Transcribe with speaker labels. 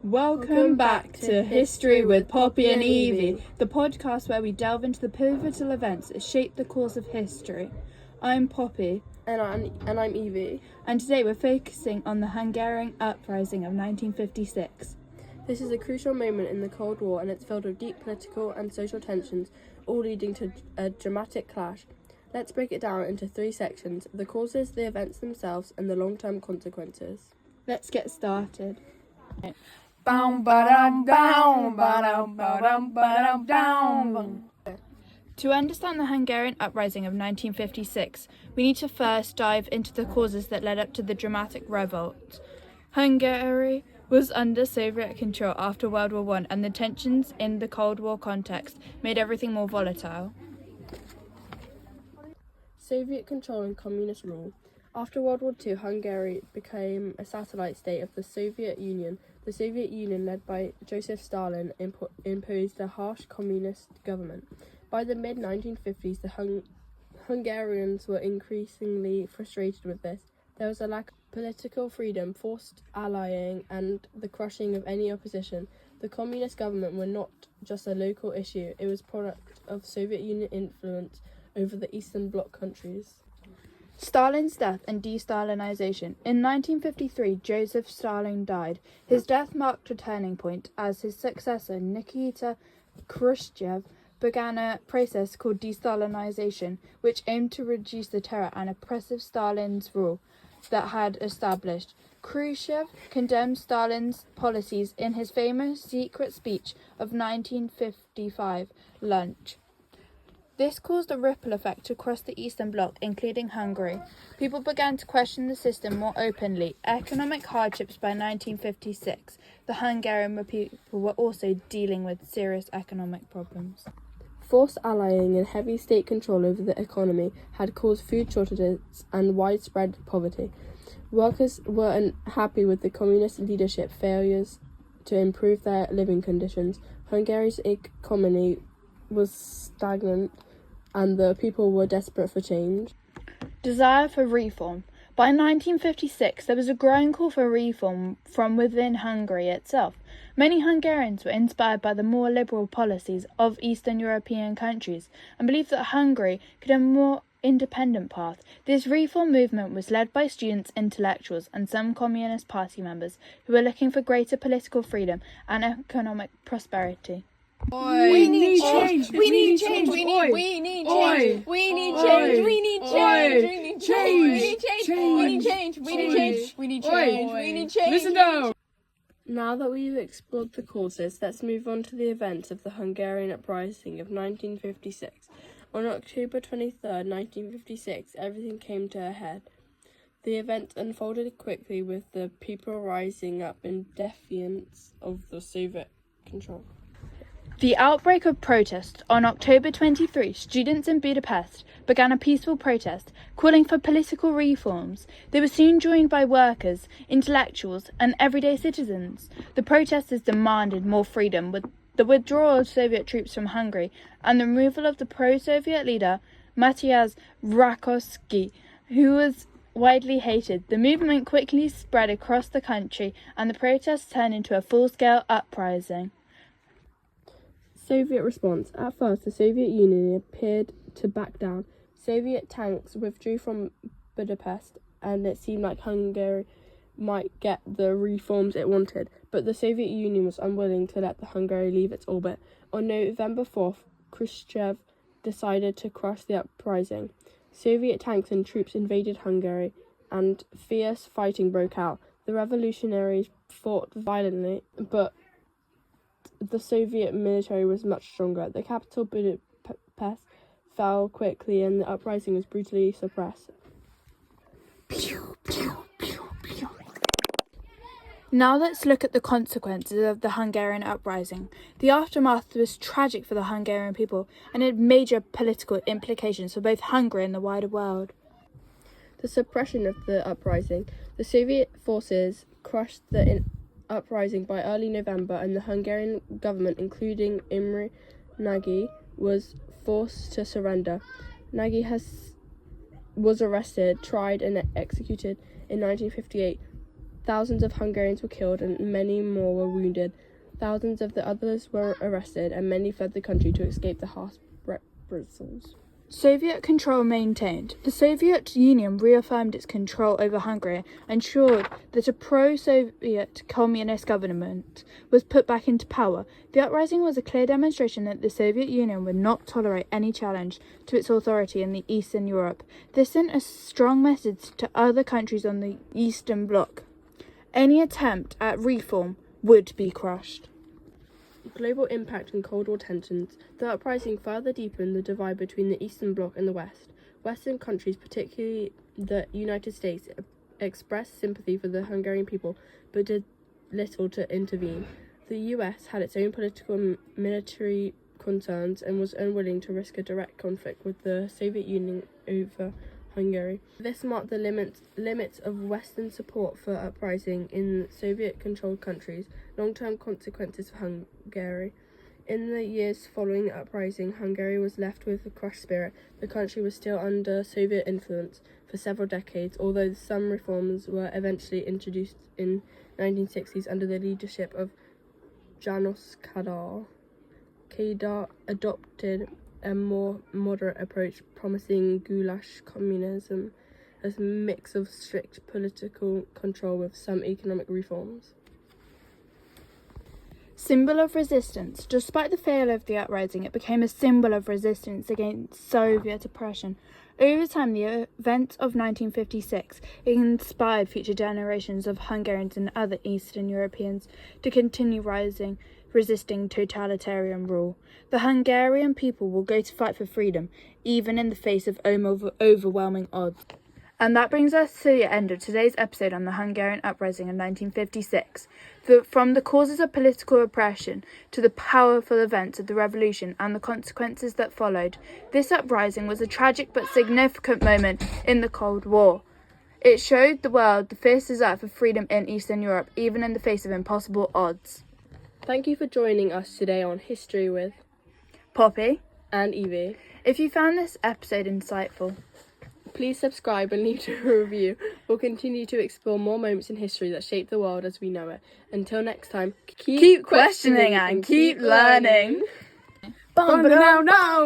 Speaker 1: Welcome back to History with Poppy and Evie, the podcast where we delve into the pivotal events that shape the course of history. I'm Poppy.
Speaker 2: And I'm Evie.
Speaker 1: And today we're focusing on the Hungarian uprising of 1956.
Speaker 2: This is a crucial moment in the Cold War, and it's filled with deep political and social tensions, all leading to a dramatic clash. Let's break it down into three sections: the causes, the events themselves, and the long-term consequences.
Speaker 1: Let's get started. To understand the Hungarian uprising of 1956, we need to first dive into the causes that led up to the dramatic revolt. Hungary was under Soviet control after World War I, and the tensions in the Cold War context made everything more volatile.
Speaker 2: Soviet control and communist rule. After World War II, Hungary became a satellite state of the Soviet Union. The Soviet Union, led by Joseph Stalin, imposed a harsh communist government. By the mid-1950s, the Hungarians were increasingly frustrated with this. There was a lack of political freedom, forced allying, and the crushing of any opposition. The communist government were not just a local issue, it was a product of Soviet Union influence over the Eastern Bloc countries.
Speaker 1: Stalin's death and de-Stalinization. In 1953, Joseph Stalin died. His death marked a turning point as his successor, Nikita Khrushchev, began a process called de-Stalinization, which aimed to reduce the terror and oppressive Stalin's rule that had established. Khrushchev condemned Stalin's policies in his famous secret speech of 1955 lunch. This caused a ripple effect across the Eastern Bloc, including Hungary. People began to question the system more openly. Economic hardships. By 1956, the Hungarian people were also dealing with serious economic problems.
Speaker 2: Forced allying and heavy state control over the economy had caused food shortages and widespread poverty. Workers were unhappy with the communist leadership failures to improve their living conditions. Hungary's economy was stagnant, and the people were desperate for change.
Speaker 1: Desire for reform. By 1956, there was a growing call for reform from within Hungary itself. Many Hungarians were inspired by the more liberal policies of Eastern European countries and believed that Hungary could have a more independent path. This reform movement was led by students, intellectuals, and some Communist Party members who were looking for greater political freedom and economic prosperity.
Speaker 3: We need change. We need change. We need change. We need change. We need change. We need change. We need change. We need change. We need change. We need change.
Speaker 2: Listen down. Now that we've explored the causes, let's move on to the events of the Hungarian uprising of 1956. On October 23rd, 1956, everything came to a head. The event unfolded quickly, with the people rising up in defiance of the Soviet control.
Speaker 1: The outbreak of protest on October 23, students in Budapest began a peaceful protest calling for political reforms. They were soon joined by workers, intellectuals, and everyday citizens. The protesters demanded more freedom, with the withdrawal of Soviet troops from Hungary and the removal of the pro-Soviet leader Matyas Rákosi, who was widely hated. The movement quickly spread across the country, and the protests turned into a full-scale uprising.
Speaker 2: Soviet response. At first, the Soviet Union appeared to back down. Soviet tanks withdrew from Budapest, and it seemed like Hungary might get the reforms it wanted, but the Soviet Union was unwilling to let the Hungary leave its orbit. On November 4th, Khrushchev decided to crush the uprising. Soviet tanks and troops invaded Hungary, and fierce fighting broke out. The revolutionaries fought violently, but the Soviet military was much stronger. The capital, Budapest, fell quickly, and the uprising was brutally suppressed.
Speaker 1: Now let's look at the consequences of the Hungarian uprising. The aftermath was tragic for the Hungarian people and had major political implications for both Hungary and the wider world.
Speaker 2: The suppression of the uprising. The Soviet forces crushed the uprising by early November, and the Hungarian government, including Imre Nagy, was forced to surrender. Nagy has was arrested, tried and executed in 1958. Thousands of Hungarians were killed and many more were wounded. Thousands of the others were arrested and many fled the country to escape the harsh reprisals.
Speaker 1: Soviet control maintained. The Soviet Union reaffirmed its control over Hungary and ensured that a pro-Soviet communist government was put back into power. The uprising was a clear demonstration that the Soviet Union would not tolerate any challenge to its authority in the Eastern Europe. This sent a strong message to other countries on the Eastern Bloc. Any attempt at reform would be crushed.
Speaker 2: Global impact and Cold War tensions. The uprising further deepened the divide between the Eastern Bloc and the West. Western countries, particularly the United States, expressed sympathy for the Hungarian people, but did little to intervene. The US had its own political and military concerns and was unwilling to risk a direct conflict with the Soviet Union over Hungary. This marked the limits of Western support for uprising in Soviet-controlled countries, long-term consequences for Hungary. In the years following the uprising, Hungary was left with a crushed spirit. The country was still under Soviet influence for several decades, although some reforms were eventually introduced in 1960s under the leadership of János Kadar. Kadar adopted a more moderate approach, promising goulash communism as a mix of strict political control with some economic reforms.
Speaker 1: Symbol of resistance. Despite the failure of the uprising, it became a symbol of resistance against Soviet oppression. Over time, the events of 1956 inspired future generations of Hungarians and other Eastern Europeans to continue resisting totalitarian rule. The Hungarian people will go to fight for freedom, even in the face of overwhelming odds. And that brings us to the end of today's episode on the Hungarian uprising in 1956. From the causes of political oppression to the powerful events of the revolution and the consequences that followed, this uprising was a tragic but significant moment in the Cold War. It showed the world the fierce desire for freedom in Eastern Europe, even in the face of impossible odds.
Speaker 2: Thank you for joining us today on History with
Speaker 1: Poppy
Speaker 2: and Evie.
Speaker 1: If you found this episode insightful,
Speaker 2: please subscribe and leave a review. We'll continue to explore more moments in history that shape the world as we know it. Until next time,
Speaker 1: keep questioning and keep learning.
Speaker 3: Bum, ba, now.